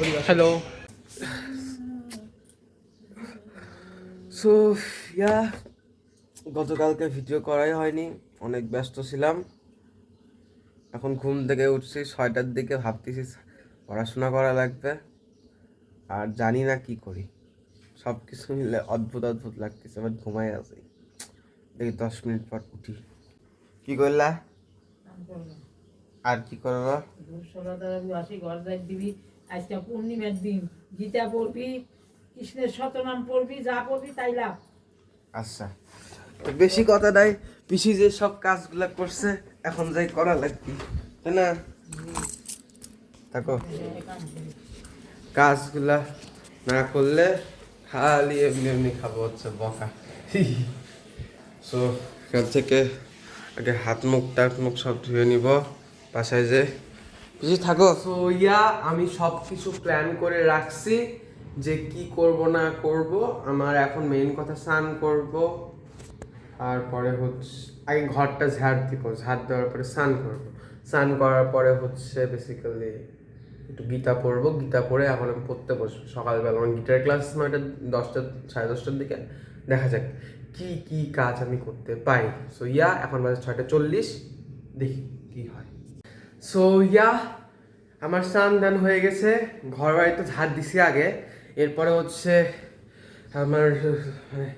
Hello. So yeah গতকালকে video করাই হয়নি, অনেক ব্যস্ত ছিলাম। এখন ঘুম থেকে উঠছি 6টার দিকে, ভাবতেছি পড়াশোনা করা লাগবে, আর জানি না কি করি। সব কিছু মিলে অদ্ভুত অদ্ভুত লাগতেছে, বাট ঘুমাই আছি। দেখি 10 মিনিট পর উঠি। কি করলা? আর কি করবো? আজকে পূর্ণিমার দিন, গীতা পড়বি, কৃষ্ণের শতনাম পড়বি, যা পড়বি তাই লাভ। আচ্ছা, তো বেশি কথা নাই, পিসি যে সব কাজগুলা করছে এখন যাই করা লাগবে, তাই না? থাকো, কাজগুলা না করলে খালি এমনি এমনি খাবো হচ্ছে বকা। সো এখান থেকে আগে হাত মুখ সব ধুয়ে নিব বাসায় যে। বুঝি থাকো। সো ইয়া আমি সব কিছু প্ল্যান করে রাখছি যে কি করব না করব। আমার এখন মেইন কথা স্নান করব, তারপরে হচ্ছে আগে ঘরটা ঝাড় দিব, ঝাড় দেওয়ার পরে স্নান করব। স্নান করার পরে হচ্ছে বেসিক্যালি একটু গীতা পড়বো, গীতা পড়ে এখন আমি পড়তে বসবো সকালবেলা। আমার গিটার ক্লাস 9টা 10টা 10:30টার দিকে, দেখা যাক কি কি কাজ আমি করতে পাই। সো ইয়া এখন বাজে 6:40, দেখি কি হয়। সো ইয়া আমার স্নান দান হয়ে গেছে, ঘর বাড়ি তো ঝাড় দিছি আগে, এরপরে হচ্ছে আমার মানে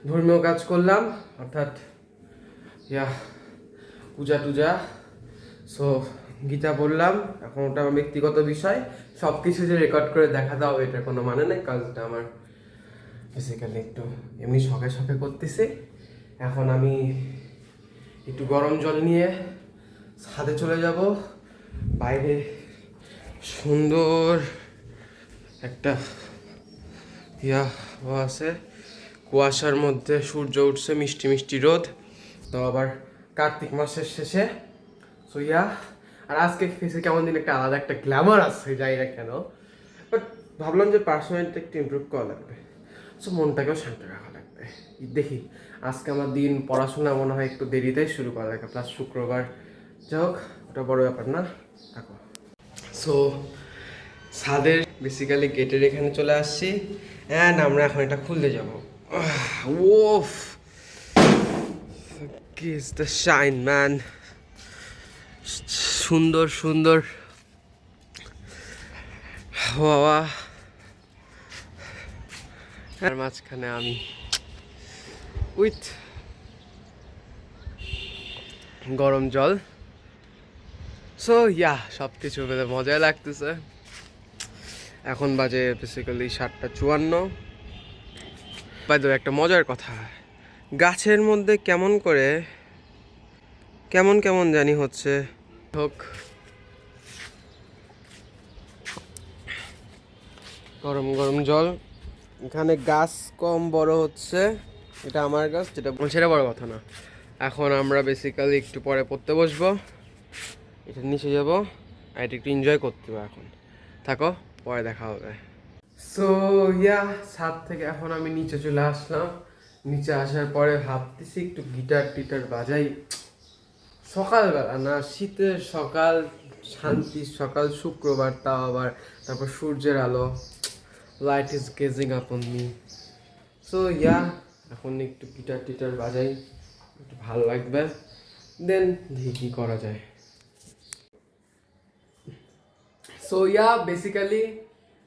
ধর্মীয় কাজ করলাম, অর্থাৎ ইয়া পূজা টুজা। সো গীতা বললাম, এখন ওটা আমার ব্যক্তিগত বিষয়, সব কিছু যে রেকর্ড করে দেখা দাও এটার কোনো মানে নেই। কাজটা আমার বেসিক্যালি একটু এমনি শখে শখে করতেছি। এখন আমি একটু গরম জল নিয়ে ছাদে চলে যাব। বাইরে সুন্দর একটা ইয়া আছে, কুয়াশার মধ্যে সূর্য উঠছে, মিষ্টি মিষ্টি রোদ, তো আবার কার্তিক মাসের শেষে। সো ইয়া আর আজকে ফেসে কেমন দিন একটা আলাদা একটা গ্ল্যামার আছে, যাই না কেন, বাট ভাবলাম যে পার্সোনালিটি একটু ইমপ্রুভ করা লাগবে। সো মনটাকেও শান্ত রাখা লাগবে। দেখি আজকে আমার দিন, পড়াশোনা মনে হয় একটু দেরিতেই শুরু করা লাগবে, প্লাস শুক্রবার। যাই হোক, ওটা বড় ব্যাপার না, থাকো। সো ছাদের বেসিক্যালি গেটের এখানে চলে আসছি, অ্যান্ড আমরা এখন এটা খুলতে যাবো। ওফ, কিস দ্য শাইন ম্যান। সুন্দর সুন্দর বাবা, আর মাঝখানে আমি উইথ গরম জল। সো ইয়া সব কিছু মিলে মজাই লাগতেছে। এখন বাজে বেসিক্যালি 7:54। বাই দ্য ওয়ে, একটা মজার কথা, গাছের মধ্যে কেমন করে কেমন জানি হচ্ছে। হোক, গরম গরম জল। এখানে গাছ কম বড় হচ্ছে, এটা আমার গাছ, যেটা সেটা বড় কথা না। এখন আমরা বেসিক্যালি একটু পরে পড়তে বসবো, এটা নিচে যাবো, আর এটা একটু এনজয় করতে হবে। এখন থাকো, পরে দেখা হবে। সো ইয়া ছাদ থেকে এখন আমি নিচে চলে আসলাম। নিচে আসার পরে ভাবতেছি একটু গিটার টিটার বাজাই। সকালবেলা না, শীতের সকাল, শান্তির সকাল, শুক্রবার, তাও আবার, তারপর সূর্যের আলো, light is gazing upon me. So yeah এখন একটু গিটার টিটার বাজাই, একটু ভালো লাগবে, দেন দেখি কী করা যায়। So yeah basically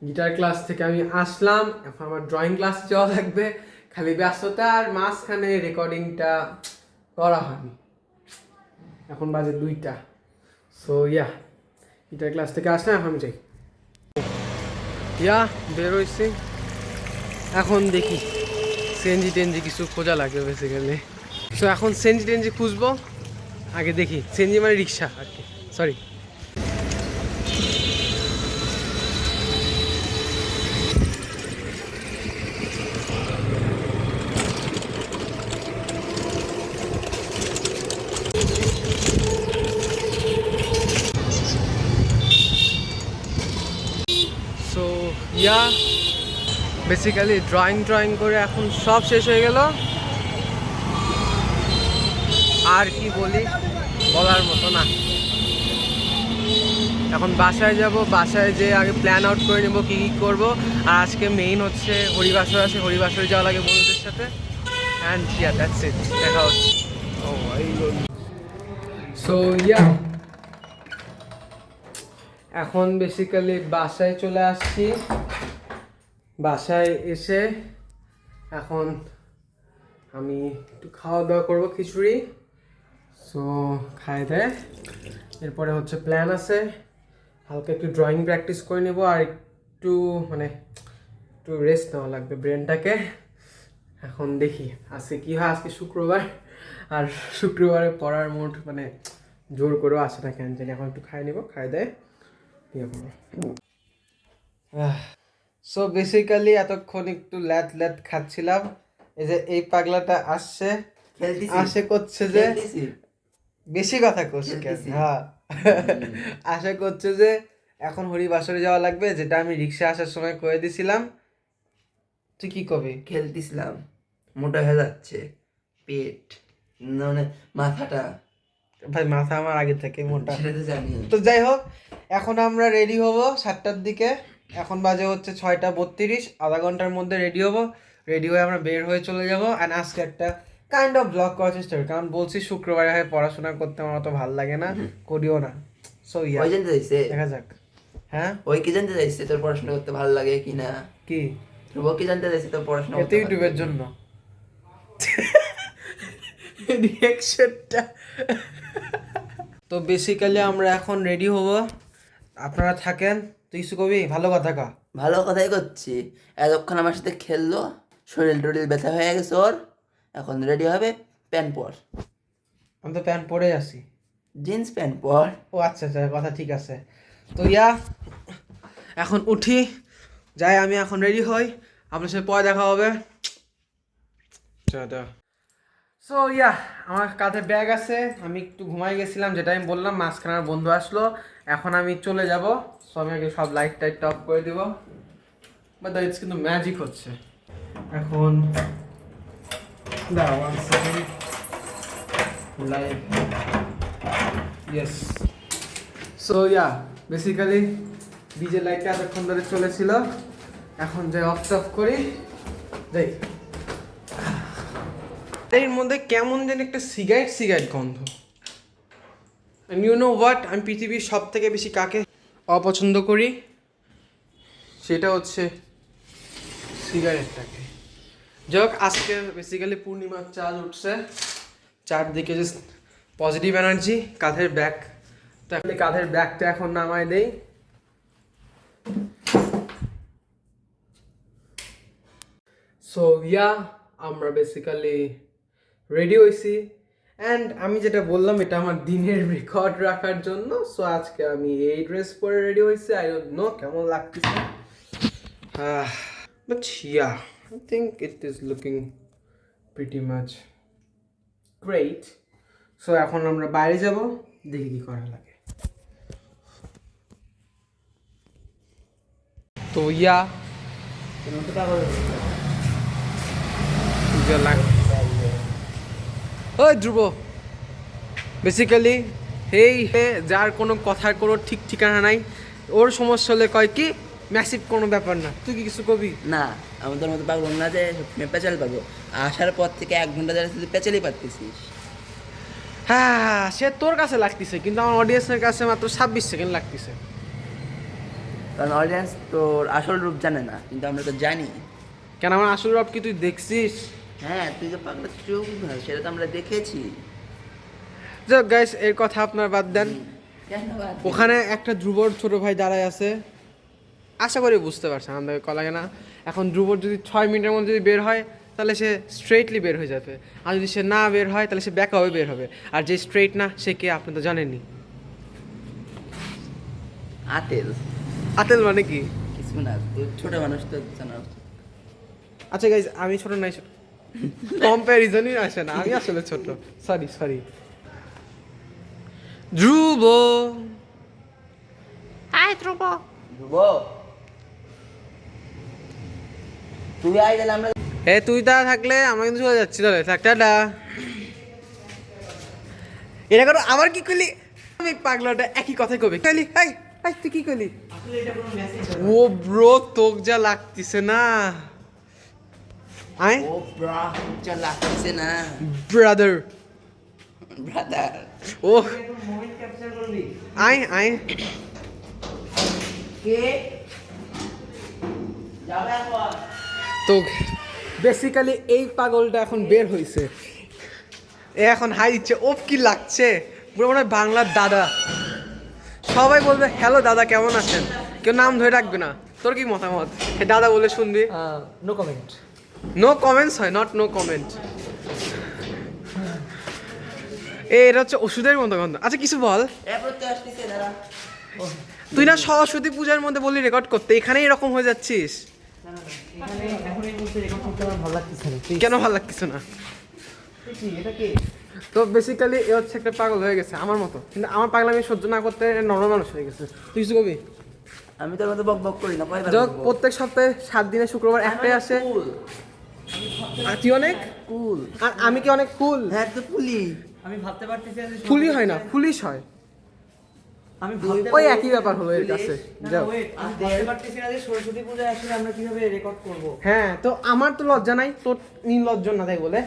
guitar class থেকে আমি আসলাম, এখন আমার ড্রয়িং ক্লাস যাওয়া লাগবে। খালি ব্যস্ততার মাঝখানে রেকর্ডিংটা করা হয়নি। এখন বাজে 2টা। সো ইয়া গিটার ক্লাস থেকে আসলাম, এখন যাই। ইয়া বেরোইছি, এখন দেখি সিএনজি টেনজি কিছু খোঁজা লাগবে বেসিক্যালি। সো এখন সিএনজি টেনজি খুঁজবো, আগে দেখি। সিএনজি মানে রিক্সা আর কি, sorry. So yeah basically drawing করে এখন সব শেষ হয়ে গেল। আর কি বলি, বলার মতো না। এখন বাসায় যাব, বাসায় যেয়ে আগে প্ল্যান আউট করে নেবো কী কী করবো। আর আজকে মেইন হচ্ছে হরিবাসর আছে, হরিবাসরে যাওয়া লাগে বন্ধুদের সাথে। অ্যান্ড ইয়া দ্যাটস ইট, দেখা হচ্ছে। ও সো ইয়া এখন বেসিক্যালি বাসায় চলে আসছি। বাসায় এসে এখন আমি একটু খাওয়া দাওয়া করবো, খিচুড়ি। সো খাই দেয়, এরপরে হচ্ছে প্ল্যান আছে হালকা একটু ড্রয়িং প্র্যাকটিস করে নেব, আর একটু মানে একটু রেস্ট নেওয়া লাগবে ব্রেনটাকে। এখন দেখি আজকে কী হয়। আজকে শুক্রবার, আর শুক্রবারে পড়ার মুড মানে জোর করেও আসে না কেন জানি। এখন একটু খাই নেব, খাই দেয় ইয়ে করবো। সো বেসিক্যালি এতক্ষণ একটু ল্যাদ খাচ্ছিলাম। এই যে এই পাগলাটা আসছে, আশা করছে যে বেশি কথা করছে কেন, হ্যাঁ আশা করছে যে এখন হরিবাসরে যাওয়া লাগবে, যেটা আমি রিক্সা আসার সময় করে দিছিলাম। তুই কি কবি? খেলতেছিলাম, মোটা হয়ে যাচ্ছে পেট, মানে মাথাটা। ভাই মাথা আমার আগে থেকে মোটা, সেটা তো জানি। তো যাই হোক এখন আমরা রেডি হব 7টার দিকে। এখন বাজে হচ্ছে 6:32, আধা ঘন্টার মধ্যে রেডি হব। রেডি হয়ে আমরা বের হয়ে চলে যাবো। অ্যান্ড আজকে একটা কাইন্ড অফ ব্লগ করার চেষ্টা করি, কারণ বলছি শুক্রবারে হয় পড়াশোনা করতে আমার অত ভালো লাগে না, করিও না। সো ইয়া ওই জানতে চাইছে, দেখা যাক। হ্যাঁ ওই কি জানতে চাইছে তোর পড়াশোনা করতে ভালো লাগে কিনা? কি ধ্রুব কি জানতে চাইছে তোর পড়াশোনা এতে ইউটিউবের জন্য রিঅ্যাকশনটা। তো বেসিক্যালি আমরা এখন রেডি হব, আপনারা থাকেন। তুই কিছু কবি? ভালো কথা কা। ভালো কথাই করছি। এতক্ষণ আমার সাথে খেললো, শরীর টরিল ব্যথা হয়ে গেছে ওর। এখন রেডি হবে, প্যান্ট পর। আমি তো প্যান্ট পরে আছি। জিন্স প্যান্ট পর। ও আচ্ছা আচ্ছা, কথা ঠিক আছে। তো ইয়া এখন উঠি, যাই আমি এখন রেডি হই, আপনার সাথে পরে দেখা হবে। সো ইয়া আমার কাঁধে ব্যাগ আছে, আমি একটু ঘুমাই গেছিলাম, যেটা আমি বললাম। মাঝখানে আমার বন্ধু আসলো, এখন আমি চলে যাব। সো আমি আগে সব লাইট টাইট অফ করে দিব। বাট দ্যাটস কিন্তু ম্যাজিক হচ্ছে এখন। দাঁড়াও 1 second, light, yes. So yeah basically DJ লাইটটা এতক্ষণ ধরে চলেছিল, এখন যাই অফ করি। যাই, এর মধ্যে কেমন যেন একটা সিগারেট গন্ধ। ইউ নো হোয়াট, আমি পৃথিবীর সব থেকে বেশি কাকে অপছন্দ করি, সেটা হচ্ছে সিগারেটটাকে। যাই হোক আজকে বেসিক্যালি পূর্ণিমার চাঁদ উঠছে, চারদিকে জাস্ট পজিটিভ এনার্জি। কাঁধের ব্যাগ, তাহলে কাঁধের ব্যাগটা এখন নামায় দেই। সো ইয়া আমরা বেসিক্যালি রেডি হয়েছি। অ্যান্ড আমি যেটা বললাম এটা আমার দিনের রেকর্ড রাখার জন্য। সো আজকে আমি এই ড্রেস পরে রেডি হয়েছি। আই ডোন্ট নো কেমন লাগতেছে, but yeah I think it is looking pretty much great. So এখন আমরা বাইরে যাব, দেখি কি করা লাগে। তো ইয়া ওই ধ্রুব বেসিক্যালি এই যার কোনো কথার কোনো ঠিক ঠিকানা নাই, ওর সমস্যা হলে কয় কি ম্যাসিভ কোনো ব্যাপার না। তুই কি কিছু কবি? না, আমাদের মতো পাগল না যে পেঁচাল পাবো। আসার পর থেকে 1 ঘন্টা ধরে তুই পেঁচালই পাচ্ছিস। হ্যাঁ সে তোর কাছে লাগতেছে, কিন্তু আমার অডিয়েন্সের কাছে মাত্র 26 সেকেন্ড লাগতেছে। কারণ অডিয়েন্স তোর আসল রূপ জানে না, কিন্তু আমরা তো জানি। কেন আমার আসল রব কি তুই দেখছিস? হ্যাঁ, তুই তো পাগলা চোখ ভালো, সেটা তো আমরা দেখেছি। যাক গাইস এর কথা আপনার বাদ দেন। কেন বাদ? ওখানে একটা ধ্রুবর ছোট ভাই দাঁড়ায় আছে, আশা করি বুঝতে পারছেন আমাদের লাগে না। এখন ধ্রুবর যদি 6 মিনিটের মধ্যে যদি বের হয় তাহলে সে স্ট্রেটলি বের হয়ে যাবে, আর যদি সে না বের হয় তাহলে সে ব্যাকা হয়ে বের হবে। আর যে স্ট্রেট না সে কে আপনি তো জানেননি। আতেল। আতেল মানে কি? কিছু না, তুই ছোট মানুষ তো জানা উচিত। আচ্ছা গাইজ আমি ছোট নাই, ছোট কম্প্যারিজনই আসে না, আমি আসলে ছোট। সরি ধ্রুব। হাই ধ্রুব। ধ্রুব, তুই আই তাহলে আমরা। হে তুই তা থাকলে আমরা কিন্তু চলে যাচ্ছি, তাহলে থাক, টাটা। এটা করো আবার কি করলি? আমি পাগলাটা একই কথাই কবি খালি। হাই এই তুই কি করলি? ও ব্রো তোক যা লাগতেছে না, আয় ও ব্রা যা লাগছে না ব্রাদার, ব্রাদার। ও আয় আয় কে যাবে এখন? তো বেসিক্যালি এই পাগলটা এখন বের হয়েছে, এ এখন হাই দিচ্ছে। ও কি লাগছে পুরো মনে হয় বাংলার দাদা। সবাই বলবে হ্যালো দাদা কেমন আছেন, কেউ নাম ধরে রাখবে না। তোর কি মতামত? হে দাদা বলে শুনবি? No comment. নো কমেন্টস হয়, নট নো কমেন্ট। এটা হচ্ছে ওষুধের মতো গন্ধ। আচ্ছা কিছু বল, এরপর তো আসতেছে দাদা। তুই না সরস্বতী পূজার মধ্যে বললি রেকর্ড করতে, এখানে এরকম হয়ে যাচ্ছিস এখানে এখন এই মুহূর্তে রেকর্ড করতে আমার ভালো লাগতেছে না। কেন? ভালো লাগতেছে না? কি এটা কি? তো বেসিক্যালি এ হচ্ছে একটা পাগল হয়ে গেছে আমার মতো, কিন্তু আমার পাগলামি সহ্য না করতে নরমাল মানুষ হয়ে গেছে। তুই কিছু কবি? আমি তোর মতো বক বক করি না, কয়বার যাক, বকবো? প্রত্যেক সপ্তাহে 7 দিনে শুক্রবার একটাই আসে। কুল আর তুই অনেক কুল। আর আমি কি অনেক ফুল? হ্যাঁ তো ফুলি। আমি ভাবতে পারতেছি না যে ফুলই হয় না, ফুলিশ হয়। আমি ভাবতে ওই একই ব্যাপার হলো এর কাছে। যাও। আমি ভাবতে পারতেছি না যে সরস্বতী পূজায় আসলে আমরা কিভাবে রেকর্ড করব। হ্যাঁ, তো আমার তো লজ্জা নাই, তোর নির্লজ্জ না তাই বলে।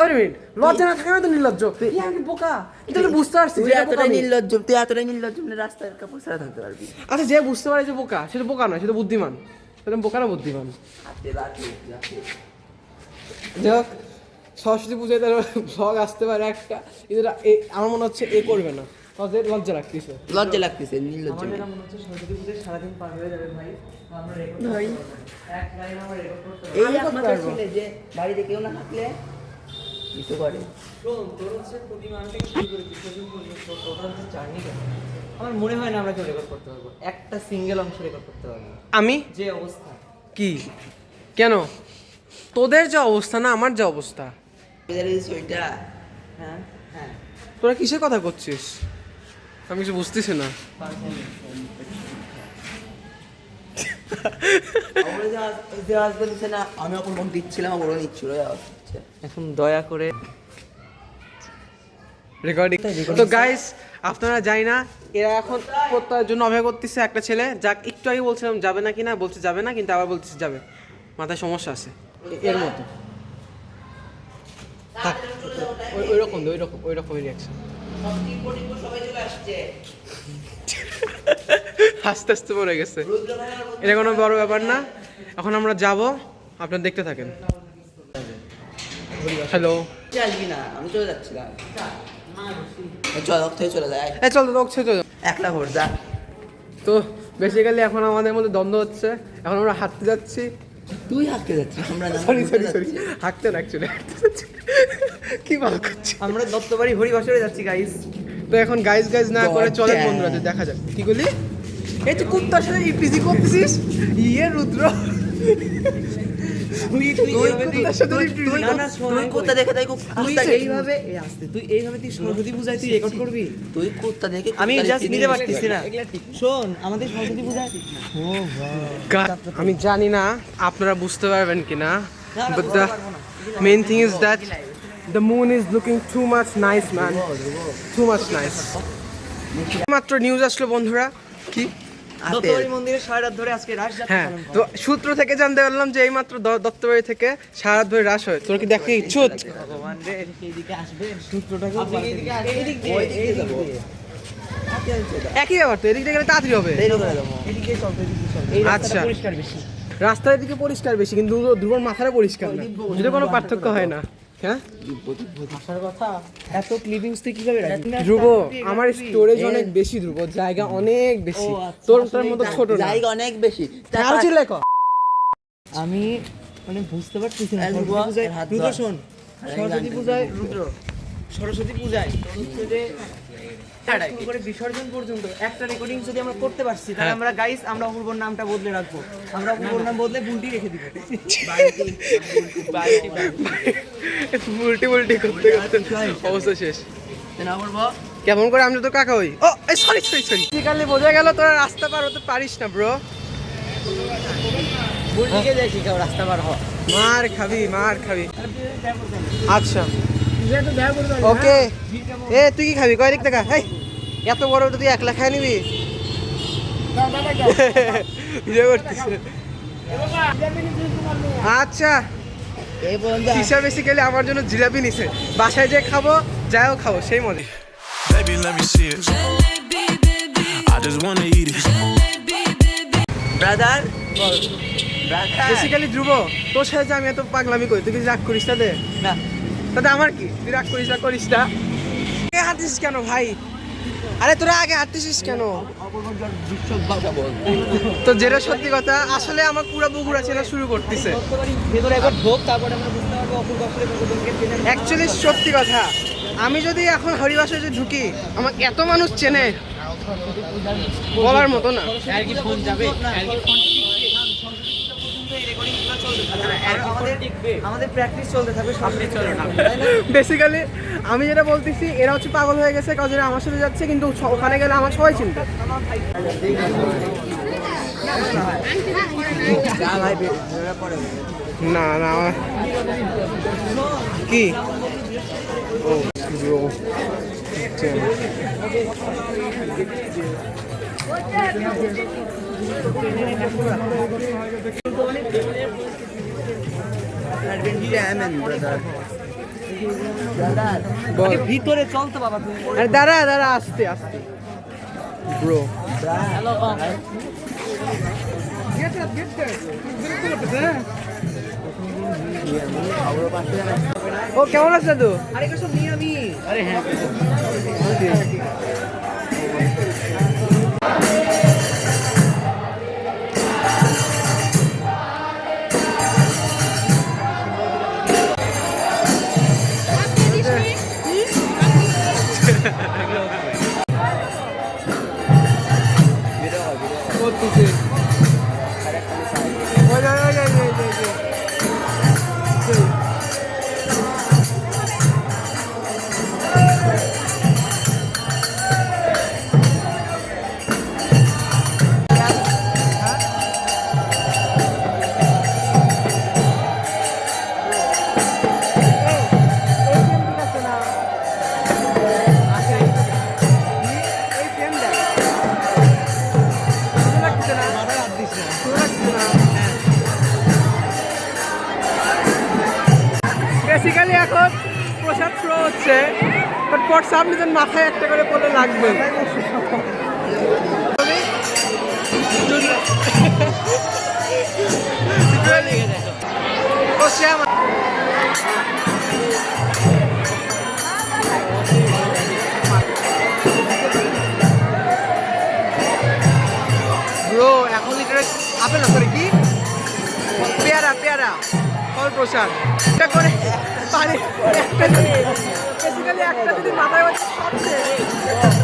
ওই মিনিট, লজ্জা না থাকে না তো নির্লজ্জ। তুই আমি বোকা, এটা তো বুঝতে পারছিস তুই যে এটা এতটাই বোকামি। নির্লজ্জ, তুই এতটাই নির্লজ্জ মানে রাস্তায় কাপড় ছাড়া থাকতে পারবি। আচ্ছা যে বুঝতে পারে যে বোকা, সেটা বোকা নয়, সেটা বুদ্ধিমান। সেটা বোকা না বুদ্ধিমান। হাতে লাঠি লাঠি। যাই হোক, সরস্বতী পূজায় তার ভ্লগ আসতে পারে একটা, কিন্তু আমার মনে হচ্ছে এ করবে না, তাদের লজ্জা রাখতেছে। লজ্জা লাগতেছে, নির্লজ্জ আমার মেয়ে। যেটা মনে হচ্ছে সরস্বতী পূজায় সারাদিন পার হয়ে যাবে ভাই। তো আমরা রেকর্ড ভাই। এক লাইন আমরা রেকর্ড করতে এই আমি করতে একমাত্র পারবো। ছেলে যে বাড়িতে কেউ না থাকলে কিছু করে। শোন, তোর হচ্ছে প্রতি মান থেকে শুরু করে বিসর্জন পর্যন্ত টোটাল যে জার্নিটা, আমার মনে হয় না আমরা কেউ রেকর্ড করতে পারবো, একটা সিঙ্গেল অংশ রেকর্ড করতে পারবো। আমি যে অবস্থা, কি কেন? তোদের যে অবস্থা না আমার যে অবস্থা। এদের এই সোয়েটার হ্যাঁ হ্যাঁ, তোরা কিসের কথা করছিস? আমি কিছু বুঝতেছি না। আমরা যে আজ বলছে না, আমি এখন মন দিচ্ছিলাম, আমার ওরা নিচ্ছিল হচ্ছে। এখন দয়া করে রেকর্ডিং। তো গাইস, আপনারা যাই না, এরা এখন প্রত্যয়ের জন্য অপেক্ষা করতেছে। একটা ছেলে যাক একটু আগে বলছিলাম যাবে না কিনা, বলছে যাবে না, কিন্তু আবার বলতেছে যাবে। মাথায় সমস্যা আছে এর মতো। থাক, ওই রকমই রিয়াকশন। আস্তে আস্তে পড়ে গেছে, এটা কোনো বড় ব্যাপার না। এখন আমরা যাব, আপনারা দেখতে থাকেন। হ্যালো, আসবি না, আমি চলে যাচ্ছিলাম। চল থেকে চলে যায়, এই চল তো ছেড়ে চল। একলা ভোর যা। তো বেসিক্যালি এখন আমাদের মধ্যে দ্বন্দ্ব হচ্ছে। এখন আমরা হাঁটতে যাচ্ছি, তুই হাঁটতে যাচ্ছিস, আমরা না সরি ঘুরতে সরি সরি, যাচ্ছি। হাঁটতে না অ্যাকচুয়ালি হাঁটতে যাচ্ছি। কি ভালো করছি। আমরা দত্তবাড়ি হরিবাসরে যাচ্ছি গাইস। তো এখন গাইজ না করে God চলেন damn. বন্ধুরা, তো দেখা যাক। কি বলি? এই তুই কুত্তার সাথে ইপিজি করতেছিস? ইয়ে রুদ্র, তুই কুত্তার সাথে ইপিজি না না শোন, তুই কুত্তা দেখে তাই তুই এইভাবে এই আসতে, তুই এইভাবে তুই সরস্বতী পূজায় তুই রেকর্ড করবি? তুই কুত্তা দেখে আমি কুত্তার জাস্ট feeling নিতে বুঝতে পারতেছি না। শোন, আমাদের সরস্বতী পূজায় আমি জানি না আপনারা বুঝতে পারবেন কিনা, but the main thing is that the moon is looking too much nice man, too much nice. মাত্র নিউজ আসলো বন্ধুরা, কি? দত্তবাড়ি মন্দিরে সারা রাত ধরে আজকে রাস যাত্রা হ্যাঁ, পালন তো করা। সূত্র থেকে জানতে পারলাম যে এইমাত্র দত্তবাড়ি থেকে সারা রাত ধরে রাস হয়। তোর কি দেখতে ইচ্ছুক? ভগবান রে, এইদিকে আসবে সূত্রটাকে এইদিকে ওই দিক যাবো। দিয়ে একই ব্যাপার তো, এদিক থেকে গেলে তাড়াতাড়ি হবে। দেরি করে দেবো। এদিকে চল, এদিকে চল। এই রাস্তাটা আচ্ছা। পরিষ্কার বেশি। রাস্তার দিকে পরিষ্কার বেশি, কিন্তু ধ্রুবর মাথাটা পরিষ্কার না, যদি কোনো পার্থক্য হয় না। হ্যাঁ আসার কথা, এত ক্লিপিংস তুই কিভাবে রাখবি? ধ্রুব, আমার স্টোরেজ অনেক বেশি ধ্রুব, জায়গা অনেক বেশি, ও আচ্ছা, তোর মতো ছোট না। জায়গা অনেক বেশি। আরো চিল্লে ক। আমি মানে বুঝতে পারতেছি না এই সরস্বতী রুবা, পূজায়, হাত রুদ্র ধর। শোন, সরস্বতী পূজায় রুদ্র, সরস্বতী পূজায় তোর হচ্ছে যে শুরু করে বিসর্জন পর্যন্ত একটা রেকর্ডিং যদি আমরা করতে পারছি, তাহলে আমরা গাইস, আমরা অপূর্বর নামটা বদলে রাখবো। আমরা অপূর্বর নাম বদলে বুলটি রেখে দিব। উল্টি উল্টি করতে করতে অবস্থা শেষ। না বলবো কেমন করে আমি তো কাকা হই? ও সরি সরি সরি, কালে বোঝা গেল তোরা রাস্তা পার হতে পারিস না ব্রো। বুলটিকে দেখি কেউ রাস্তা পার হওয়া। মার খাবি, মার খাবি। আচ্ছা ওকে, এ তুই কি খাবি? কয় দিক টাকা? এই এত বড় তুই একলা খাই নিবি? ভিডিও করতেছে। আচ্ছা এই পর্যন্ত কিসা বেসিক্যালি আমার জন্য জিলাপি নিছে, বাসায় যে খাবো যাও খাবো সেই মজা। Baby, let me see it. I just wanna eat it. Brother basically Dhruv, তোর সাথে যে আমি এত পাগলামি করি, তুই কি রাগ করিস তাতে? না তাতে আমার কি, তুই রাগ করিস না করিস না। আগে হাঁটতিস কেন ভাই? আরে তোরা আগে হাঁটতিস কেন? তো যেটা সত্যি কথা, আসলে আমার পুরো বগুড়া চেনা শুরু করতেছে। ভেতরে একবার ঢোক, তারপরে আমরা বুঝতে পারবো অপূর্ব আসলে কতজনকে চেনে। অ্যাকচুয়ালি সত্যি কথা, আমি যদি এখন হরিবাসে যে ঢুকি, আমার এত মানুষ চেনে বলার মতো না। আর কি ফোন যাবে? আর কি ফোন আমাদের প্র্যাকটিস চলতে থাকবে, সামনে চলো না। বেসিক্যালি আমি যেটা বলতেছি, এরা হচ্ছে পাগল হয়ে গেছে, কাজে আমার সাথে যাচ্ছে, কিন্তু ওখানে গেলে আমার সবাই চিনবে। না না কি ও ব্রো ভিতরে চল তো বাবা তুমি। আরে দাঁড়া দাঁড়া, আস্তে আস্তে ব্রো। ও কেমন আছে দাদু? আরে কিছু নিয়ে আমি আরে হ্যাঁ করতেছে বেসিক্যালি এখন প্রসাদ থ্রো হচ্ছে, বাট পর সামনে যেন মাথায় একটা করে পড়লে লাগবে। ব্রো এখন লিটারে আপেল না, সরি কি পেয়ারা, পেয়ারা ফল প্রসাদ এটা করে পানি একটা যদি বেসিক্যালি একটা যদি মাথায় হচ্ছে সব শেষ।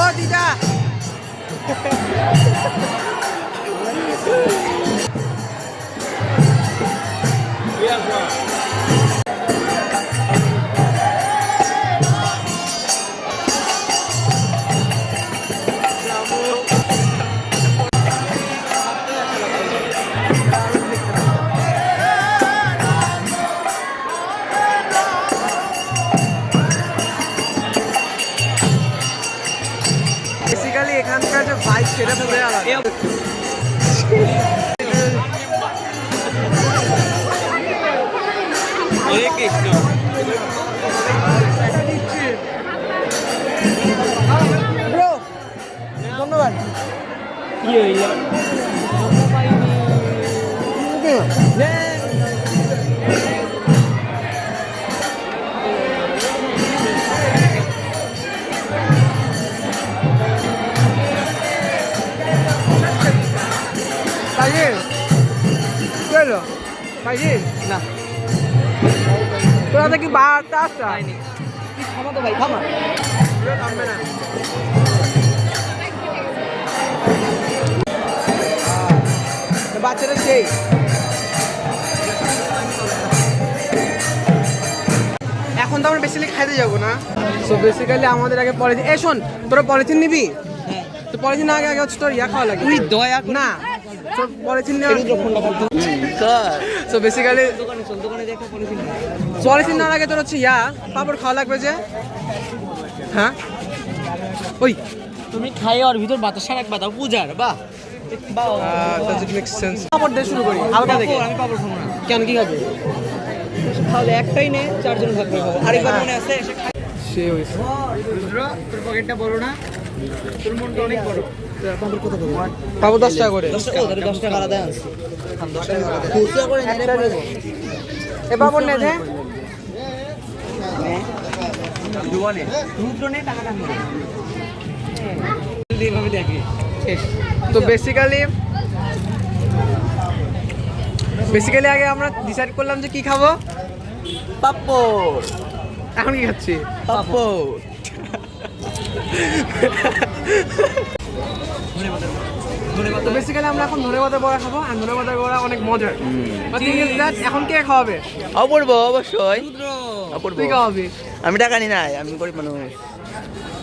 ও দিদা বেসিক্যালি এখানকার যে ভাইব সেটা পুরো আলাদা। ব্রো ধন্যবাদ। কি হইলো? Taller. Suelo. Taller. না তোরা দেখি বারটা আসা পাইনি। তুই থামা তো ভাই, থামা। থামবে না। আছে রে সেই। এখন তো আমরা বেসিক্যালি খাইতে যাবো না, সো বেসিক্যালি আমাদের আগে পলিথিন, এই শোন তোরা পলিথিন নিবি, তো পলিথিন আগে আগে হচ্ছে তোর ইয়া খাওয়া লাগে, তুই দয়া না তোর পলিথিন নেওয়া, সো বেসিক্যালি পলিথিন নেওয়ার আগে তোর হচ্ছে ইয়া পাপড় খাওয়া লাগবে যে, হ্যাঁ ওই তুমি খাই ওর ভিতর বাতাসা রাখবা দাও পূজার বাহ does it make sense? পাপড় দিয়ে শুরু করি হালকা থেকে। আমি পাবো খাবো না কেন কি খাবে? তাহলে একটাই নে চারজন থাকবে আরেকবার মনে আছে সে হয়েছে তোর পকেটটা বড় না তোর মনটা অনেক বড় পাপড় 10 টাকা করে, 10 টাকা আলাদা আনছি এ পাপড় নে দে রুদ্র নে টাকাটা নিয়ে এইভাবে দেখি শেষ তো বেসিক্যালি আগে আমরা ডিসাইড করলাম যে কি খাবো, পাপড় এখন কি খাচ্ছি? পাপড় তো বেসিক্যালি আমরা এখন ধনেপাতা বড়া খাবো, আর ধনেপাতা বড়া অনেক মজার, বাট থিং ইজ দ্যাট এখন কে খাওয়াবে? অপূর্ব অবশ্যই অপূর্ব। তুই খাওয়াবি? আমি টাকা নি নাই, আমি গরিব মানুষ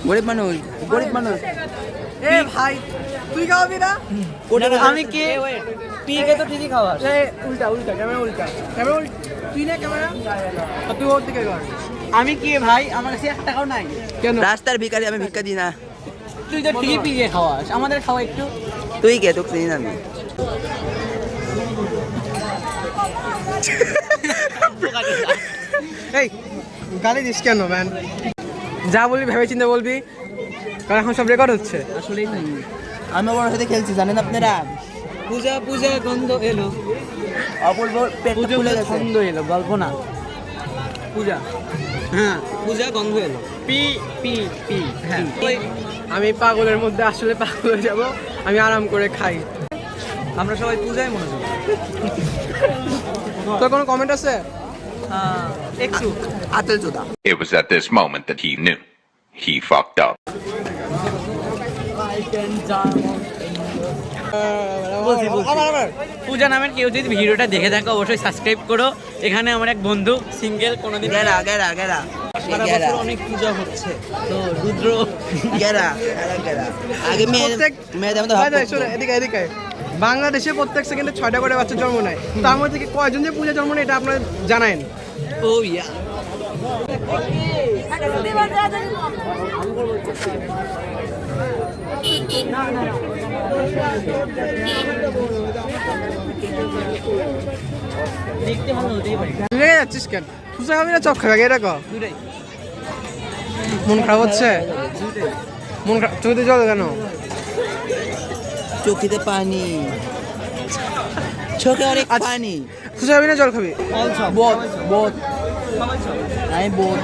গরিব মানুষ গরিব মানুষ। এ ভাই তুই খাওয়াবি না? আমি কে পিকে তো ঠিকই খাওয়া এ উল্টা উল্টা ক্যামেরা উল্টা তুই না ক্যামেরা, আর তুই ওর দিকে কর। আমি কে ভাই আমার কাছে 1 টাকাও নাই কেন? রাস্তার ভিখারি, আমি ভিক্ষা দিই না। তুই তো ঠিকই পিকে খাওয়াস আমাদের খাওয়া একটু তুই কে? তোকে চিনি না আমি। এই গালি দিস কেন ম্যান? যা বলবি ভেবে চিন্তে বলবি, কারণ এখন সব রেকর্ড হচ্ছে। আসলেই নাই আমি ওর সাথে খেলছি জানেন আপনারা। পূজা পূজা গন্ধ এলো অপূর্ব পেটটা ফুলে গেছে। গন্ধ এলো গল্প না পূজা হ্যাঁ পূজা গন্ধ এলো পি পি পি হ্যাঁ আমি পাগলের মধ্যে আসলে পাগল হয়ে যাব, আমি আরাম করে খাই। আমরা সবাই পূজায় মনোযোগ তোর কোনো কমেন্ট আছে? একটু আতেল চোদা। It was at this moment that he knew. He fucked up. পূজা নামের কেউ যদি ভিডিওটা দেখে থাকো অবশ্যই সাবস্ক্রাইব করো। এখানে আমার এক বন্ধু সিঙ্গেল কোনোদিন গেরা গেরা গেরা সারা বছর অনেক পূজা হচ্ছে তো রুদ্র গেরা গেরা। আগে মেয়েদের মধ্যে ভাই, শোনো, এদিকে এদিকে বাংলাদেশে প্রত্যেক সেকেন্ডে 6টা করে বাচ্চা জন্ম নেয়, তার মধ্যে থেকে কয়জন যে পূজা জন্ম নেয় এটা আপনারা জানেন? ও ইয়া দেখতে ভালো হতেই পারে লেগে যাচ্ছিস কেন? পূজা খাবি না চপ খাবি? এটা কর। দুটাই মন খারাপ হচ্ছে? মন খারাপ, চোখে জল কেন? চোখেতে পানি, চোখে অনেক পানি। পূজা খাবি না জল খাবি? বোধ বোধ আমি বোধ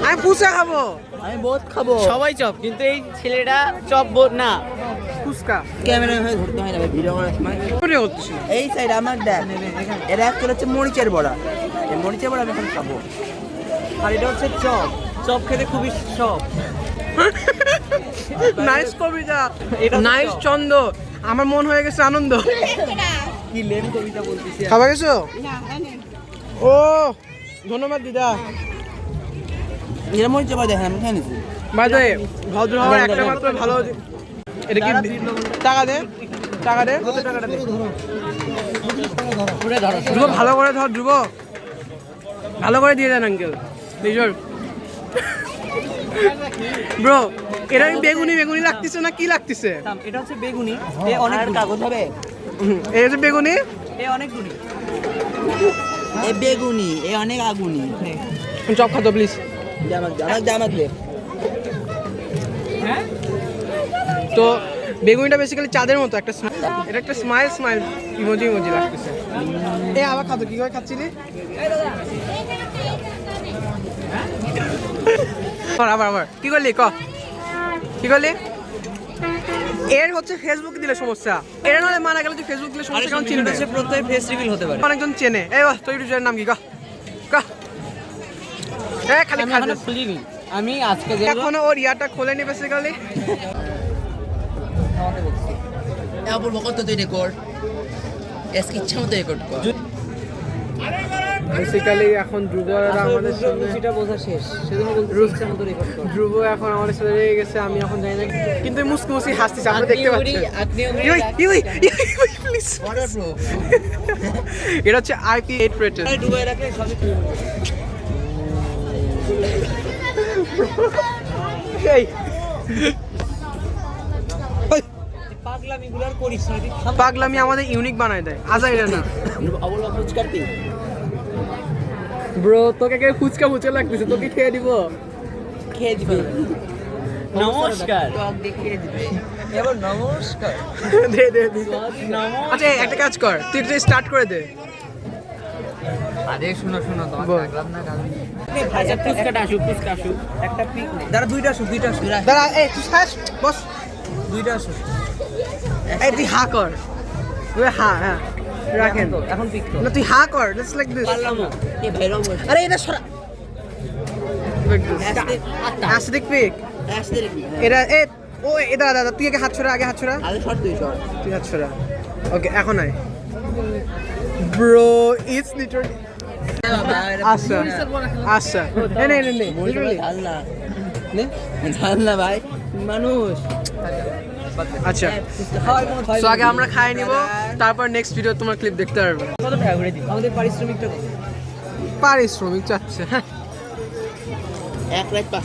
আমি পূজা খাবো। আমি বোধ খাবো। সবাই চপ কিন্তু এই ছেলেটা চপ না ফুচকা ক্যামেরা হয়ে ধরতে হয় না ভাই, ভিডিও করার সময়। ভিডিও করতেছি। এই সাইড আমার দেখ, এরা একটা হচ্ছে মরিচের বড়া, এই মরিচের বড়া আমি এখন খাবো। আর এটা হচ্ছে চপ চপ খেতে খুবই চপ নাইস কবিতা, নাইস ছন্দ, আমার মন হয়ে গেছে আনন্দ। কি লেন কবিতা বলতেছি খাবা গেছো? ও ধন্যবাদ দিদা। এরা মরিচের বড়া দেখেন, আমি খেয়ে নিছি। ভাই তো ভদ্র হওয়ার একটা মাত্র ভালো, এটা কি টাকা দে, টাকা দে, কত টাকাটা দে ধ্রুব, ভালো করে ধর ধ্রুব, ভালো করে দিয়ে দেন আঙ্কেল নিজের। ব্রো এটা কি বেগুনি বেগুনি লাগতেছে না কি লাগতেছে? এটা হচ্ছে বেগুনি এ অনেক কাগজ হবে, এই হচ্ছে বেগুনি, এ অনেক গুণী এ বেগুনি, এ অনেক আগুনি। Chop খাতো please. জামাক জামাক জামাক দে। তো বেগুনিটা বেসিক্যালি চাঁদের মতো একটা এটা একটা স্মাইল স্মাইল ইমোজি ইমোজি লাগতেছে। এ আবার খাতো, কি করে খাচ্ছিলি? আবার আবার কি করলি ক, কি করলি? এর হচ্ছে ফেসবুক দিলে সমস্যা, এর নাহলে মারা গেলে যে ফেসবুক দিলে সমস্যা, কারণ চিনবে, প্রত্যেক ফেস রিভিল হতে পারে অনেকজন চেনে। এই বাস তোর ইউটিউবের নাম কি ক ক? এ খালি আমি খালি এখনো খুলিনি আমি আজকে যে এখনো ওর ইয়াটা খোলেনি বেসিক্যালি। অপূর্ব কত তুই রেকর্ড এসকে ইচ্ছা মতো রেকর্ড কর। বেসিক্যালি এখন ধ্রুব আর আমাদের সামনে রুচিটা বোঝা শেষ সেজন্য বলতে ইচ্ছা মতো রেকর্ড কর। ধ্রুব এখন আমাদের সাথে রয়ে গেছে, আমি এখন জানি না, কিন্তু মুসকি মুসকি হাসতেছে, আমরা দেখতে পাচ্ছি। প্লিজ, এটা হচ্ছে IP8 রেটেড। ডুবাই রাখলে সবই ঠিক হবে। এই পাগলামিগুলো আর করিস না। পাগলামি আমাদের ইউনিক বানায় দেয়, আজা এটা না। অবলা ফুচকারতি ব্রো, তোকে কে ফুচকা ফুচকা লাগতেছে, তোকে খেয়ে দিব। খেয়ে দিবে। নমস্কার। টক দিয়ে খেয়ে দিবে। এবার নমস্কার। দে দে দে। আচ্ছা একটা কাজ কর, তুই এটা স্টার্ট করে দে। আরে শোনো তোমাকে বল। লাগলাম না কারণ ফুচকাটা আসুক, ফুচকা আসুক। একটা পিক নে। দাঁড়া দুইটা আসুক। দাঁড়া, এই তুই শ্বাস বস। দুইটা আসুক। এই তুই হা কর, তুই হ্যাঁ রাখেন তো এখন পিক তো। না, তুই হা কর, জাস্ট লাইক দিস। পারলাম না। এ ভেরম আরে এটা সরা, লাইক দিস। অ্যাসিডিক পিক আসতে রে। এটা এ ও এটা দাদা, তুই আগে হাত ছড়া, আগে হাত ছড়া, আগে শর্ট তুই শর্ট। তুই হাত ছড়া। ওকে, এখন আয় ব্রো, ইটস লিটারালি আচ্ছা আচ্ছা নে লিটারালি ঢালনা নে। ঢালনা ভাই মানুষ। আচ্ছা, সো আগে আমরা খাই নিব, তারপর নেক্সট ভিডিও তোমার ক্লিপ দেখতে পারবে। কত টাকা করে দিই? আমাদের পারিশ্রমিকটা কত? পারিশ্রমিক চাচ্ছে, হ্যাঁ এক রাত পা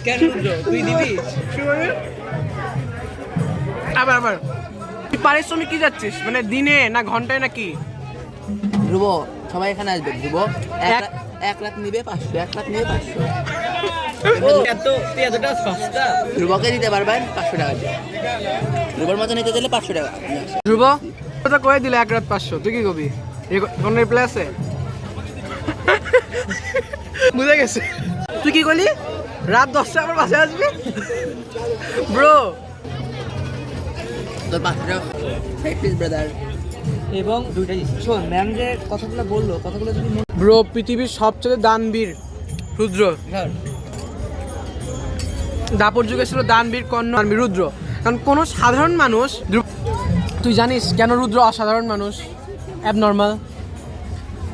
কেন রুদ্র, তুই দিবি? আবার তুই পারিশ্রমিক কি যাচ্ছিস, মানে দিনে না ঘন্টায় নাকি? ধ্রুব সবাই এখানে আসবে। ধ্রুব এক- এক লাখ নিবে 500, 1 লাখ নিবে 500। তুই এতটা সস্তা? ধ্রুবকে দিতে পারবেন 500 টাকা দিয়ে। ধ্রুবর মতো নিতে চাইলে 500 টাকা। ধ্রুব তো করে দিলে 1 রাত 500, তুই কি কবি? কোন রিপ্লাই আছে? বুঝে গেছে। তুই কি করলি? রাত 10টায় আমার বাসায় আসবি ব্রো? তোর 500 টাকা প্লিজ ব্রাদার। এবং দুইটা জিনিস শোন, ম্যাম যে কথাগুলো বললো, কথাগুলো যদি ব্রো, পৃথিবীর সবচেয়ে দানবীর রুদ্র, দাপর যুগে ছিল দানবীর কর্ণ রুদ্র। কারণ কোনো সাধারণ মানুষ, তুই জানিস কেন রুদ্র অসাধারণ মানুষ, অ্যাবনর্মাল?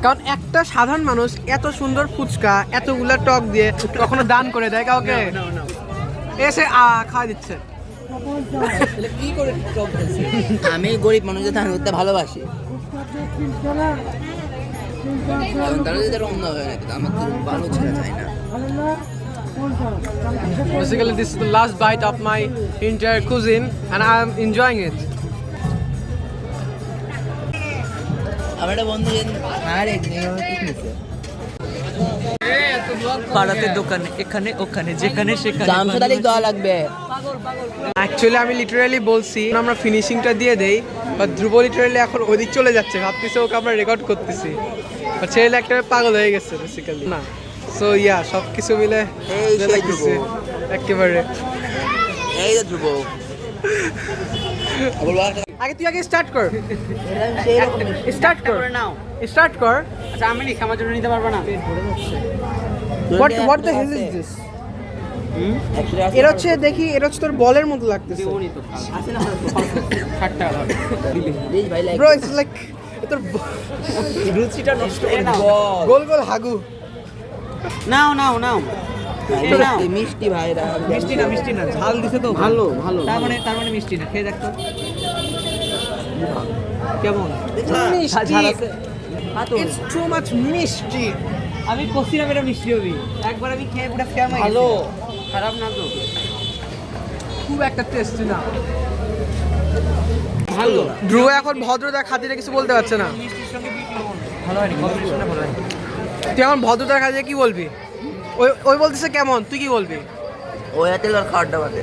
কারণ একটা সাধারণ মানুষ এত সুন্দর ফুচকা এতগুলা টক দিয়ে কখনো দান করে দেয় কাউকে? এসে খাওয়া দিচ্ছে। কি করে টক বলছিস? আমি গরিব মানুষদের দান করতে ভালোবাসি। কারণ তারা যদি তারা অন্য হয় না, কিন্তু আমার তো ভালো ছেলে চাই না। Basically, this is the last bite of my entire cuisine, and I'm enjoying it. আমার একটা বন্ধু আরে ঠিক নিছে পাড়াতে দোকানে, এখানে ওখানে, যেখানে সেখানে জামশাদারি দেওয়া লাগবে। Actually, আমি লিটারালি বলছি আমরা ফিনিশিংটা দিয়ে দেই, বা ধ্রুব লিটারালি এখন ওদিক চলে যাচ্ছে, ভাবতেছে ওকে আমরা রেকর্ড করতেছি, বা ছেলে একটা পাগল হয়ে গেছে বেসিক্যালি না। সো ইয়া, সব কিছু মিলে এই সেই লাগতেছে ধ্রুব। একেবারে। এই যে ধ্রুব আগে তুই আগে স্টার্ট কর, সেই রকম স্টার্ট কর, নাও। স্টার্ট কর। আচ্ছা আমি লিখে আমার জন্য নিতে পারবো না? What the hell is this? এটা হচ্ছে দেখি, এটা হচ্ছে তোর বলের মতো লাগতেছে ভাই লাইক ব্রো। ইটস লাইক তোর রুচিটা নষ্ট করে দাও। গোল গোল হাগু। নাও নাও মিষ্টি ভাইরা। মিষ্টি না, ঝাল দিছে তো ভালো। তার মানে মিষ্টি না, খেয়ে দেখ তো কেমন ঝাল আছে। It's too much মিষ্টি। আমি কষিলাম এটা মিষ্টি হবি, একবার আমি খেয়ে পুরো ফ্যাম হয়ে গেছি। খারাপ না তো, খুব একটা টেস্টি না। ভালো। ধ্রুব এখন ভদ্রতার খাতিরে কিছু বলতে পারছে না। মিষ্টির সঙ্গে বিট লবণ ভালো হয়নি, কম্বিনেশনটা ভালো হয়নি। তুই এখন ভদ্রতার খাতিরে কি বলবি? ওই বলতেছে কেমন, তুই কি বলবি? ওই হাতে আর খাওয়াটা বাদে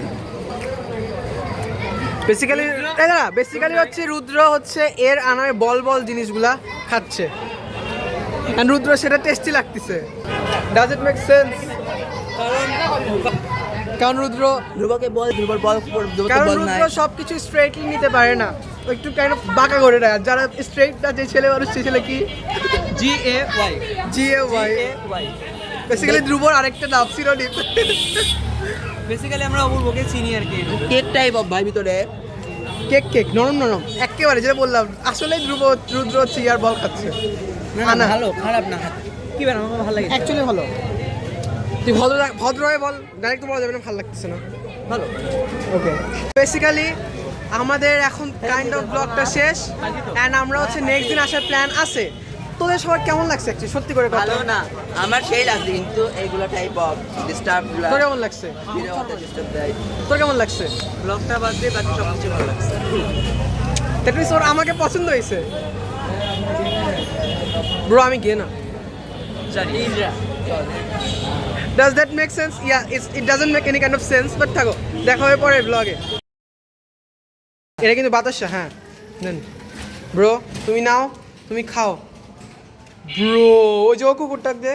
বেসিক্যালি হচ্ছে রুদ্র হচ্ছে এর আনার বল জিনিসগুলা খাচ্ছে, and রুদ্র সেটা টেস্টি লাগতেছে। Does it make sense? কারণ রুদ্র ধ্রুবকে বল, ধ্রুবর বল কারণ বল নাই। রুদ্র সবকিছু স্ট্রেটলি নিতে পারে না, ও একটু কাইন্ড অফ বাঁকা করে দেয়। আর যারা স্ট্রেট না, যে ছেলে মানুষ, সে ছেলে কি GAY। বেসিক্যালি ধ্রুবর আরেকটা নাম সিনোনিম। বেসিক্যালি আমরা অপূর্বকে চিনি আর কি। কেক টাইপ অফ ভাই ভিতরে কেক কেক নরম নরম একেবারে যেটা বললাম আসলে রুদ্র হচ্ছে ইয়ার বল খাচ্ছে না ভালো খারাপ না কি ব্যাপার আমার ভালো লাগে অ্যাকচুয়ালি ভালো তুই ভদ্র হয়ে বল ডাইরেক্ট তো বলা যাবে না ভালো লাগতেছে না ভালো ওকে বেসিক্যালি আমাদের এখন কাইন্ড অফ ব্লগটা শেষ অ্যান্ড আমরা হচ্ছে নেক্সট দিন আসার প্ল্যান আছে তোদের সবার কেমন লাগছে অ্যাকচুয়ালি সত্যি করে কথা ভালো না আমার সেই লাগছে কিন্তু এইগুলো টাইপ অফ ডিস্টার্ব তোর কেমন লাগছে ভিডিও হতে ডিস্টার্ব দেয় তোর কেমন লাগছে ব্লগটা বাদ দিয়ে বাকি সব কিছু ভালো লাগছে দ্যাট মিনস ওর আমাকে পছন্দ হয়েছে ব্রো আমি গিয়ে না জানি Does that make sense? Yeah, it doesn't make any kind of sense, but থাকো দেখা হবে পরের ব্লগে এটা কিন্তু বাতাসা হ্যাঁ নেন ব্রো তুমি নাও তুমি খাও ব্রো ওই যে ও কুকুরটাক দে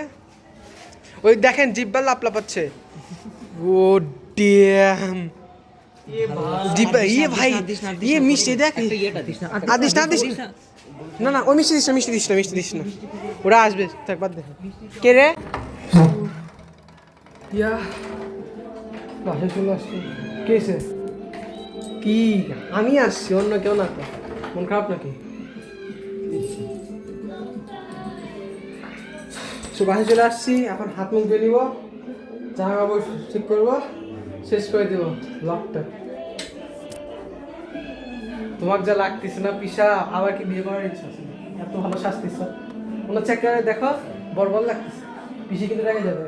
ওই দেখেন জিব্বা লাপাচ্ছে ও ড্যাম জিব্বা ইয়ে ভাই ইয়ে মিষ্টি দেখ আদিস না না ওই মিষ্টি দিস না ওরা আসবে থাক বাদ দে কে রে ইয়া বাসে চলে আসছি কেসে কি আমি আসছি অন্য কেউ না তো মন খারাপ নাকি বাসে চলে আসছি এখন হাত মুখ ধুয়ে নিব জামা কাপড় ঠিক করবো শেষ করে দেবো লকটা তোমাকে যা লাগতেছে না পিসা আবার কি বিয়ে করার ইচ্ছা আছে এত ভালো শাস্তিছ কোনো চেক করে দেখো বড় লাগতেছে পিসি কিন্তু রেগে যাবে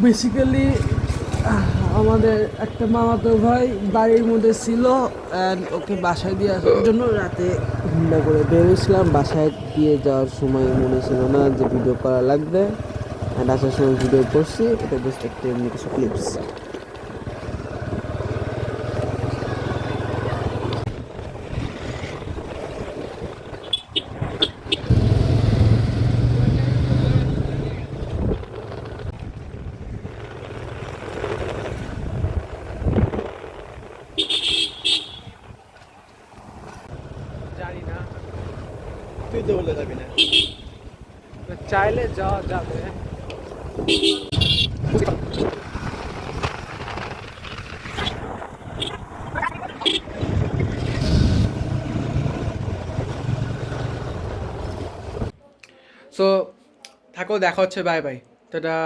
বেসিক্যালি আমাদের একটা মামাতো ভাই বাড়ির মধ্যে ছিল অ্যান্ড ওকে বাসায় দিয়ে আসার জন্য রাতে ঘুমটা করে বেরিয়েছিলাম বাসায় দিয়ে যাওয়ার সময় মনে ছিল না যে ভিডিও করা লাগবে অ্যান্ড আসার সময় ভিডিও করছি এটা জাস্ট একটা এমনি কিছু ক্লিপস জানি না তুই তো বলে যাবি না চাইলে যাওয়া যাবে সো থাকো দেখা হচ্ছে বাই বাই টাটা